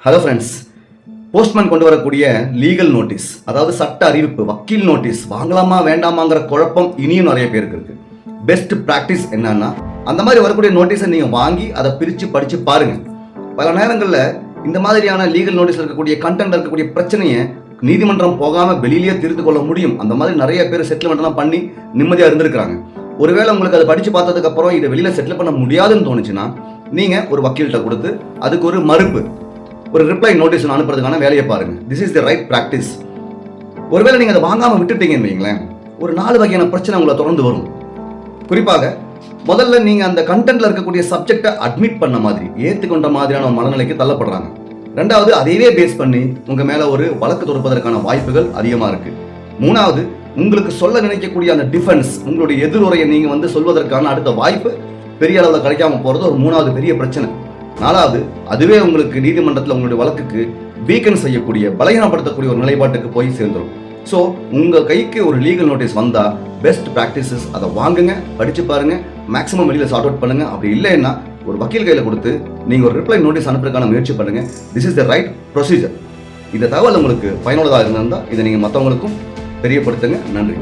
Hello friends, postman கொண்டு வரக்கூடிய legal notice, அதாவது சட்ட அறிவிப்பு, வக்கீல் நோட்டீஸ் வாங்கலாமா வேண்டாமாங்கிற குழப்பம் இனியும் நிறைய பேருக்கு இருக்கு. பெஸ்ட் ப்ராக்டிஸ் என்னன்னா, அந்த மாதிரி வரக்கூடிய நோட்டீஸை நீங்கள் வாங்கி அதை பிரித்து படித்து பாருங்க. பல நேரங்களில் இந்த மாதிரியான லீகல் நோட்டீஸ் இருக்கக்கூடிய கண்டென்ட் இருக்கக்கூடிய பிரச்சனையை நீதிமன்றம் போகாமல் வெளியிலேயே தீர்த்து கொள்ள முடியும். அந்த மாதிரி நிறைய பேர் செட்டில்மெண்ட்லாம் பண்ணி நிம்மதியாக இருந்திருக்கிறாங்க. ஒருவேளை உங்களுக்கு அதை படித்து பார்த்ததுக்கு அப்புறம் இதை வெளியில் செட்டில் பண்ண முடியாதுன்னு தோணுச்சுன்னா, நீங்கள் ஒரு வக்கீல்கிட்ட கொடுத்து அதுக்கு ஒரு மறுப்பு, ஒரு ரிப்ளை நோட்டீஸ் அனுப்புறதுக்கான வேலையை பாருங்க. This is the right practice. ஒருவேளை நீங்க அதை வாங்காம விட்டுட்டீங்கன்னு வைங்களேன், ஒரு 4 வகையான பிரச்சனை உங்களை தொடர்ந்து வரும். குறிப்பாக முதல்ல நீங்க அந்த கண்டென்ட்ல இருக்கக்கூடிய சப்ஜெக்டை அட்மிட் பண்ண மாதிரி, ஏற்றுக்கொண்ட மாதிரியான மனநிலைக்கு தள்ளப்படுறாங்க. ரெண்டாவது, அதையே பேஸ் பண்ணி உங்க மேல ஒரு வழக்கு தொடுப்பதற்கான வாய்ப்புகள் அதிகமா இருக்கு. மூணாவது, உங்களுக்கு சொல்ல நினைக்கக்கூடிய அந்த டிஃபென்ஸ், உங்களுடைய எதிர்வுரையை நீங்க சொல்வதற்கான அடுத்த வாய்ப்பு பெரிய அளவில் கிடைக்காம போறது ஒரு 3வது பெரிய பிரச்சனை. 4வது, அதுவே உங்களுக்கு நீதிமன்றத்தில் உங்களுடைய வழக்குக்கு வீக்கன் செய்யக்கூடிய, பலகீனப்படுத்தக்கூடிய ஒரு நிலைப்பாட்டுக்கு போய் சேர்ந்துடும். ஸோ உங்கள் கைக்கு ஒரு லீகல் நோட்டீஸ் வந்தால் பெஸ்ட் ப்ராக்டிசஸ் அதை வாங்குங்க, படித்து பாருங்க, மேக்ஸிமம் வெளியில் சார்ட் அவுட் பண்ணுங்க. அப்படி இல்லைன்னா ஒரு வக்கீல் கையில் கொடுத்து நீங்கள் ஒரு ரிப்ளை நோட்டீஸ் அனுப்புறதுக்கான முயற்சி பண்ணுங்க. This is the right procedure. இந்த தகவல் உங்களுக்கு பயனுள்ளதாக இருந்தால் இதை நீங்கள் மற்றவங்களுக்கும் தெரியப்படுத்துங்க. நன்றி.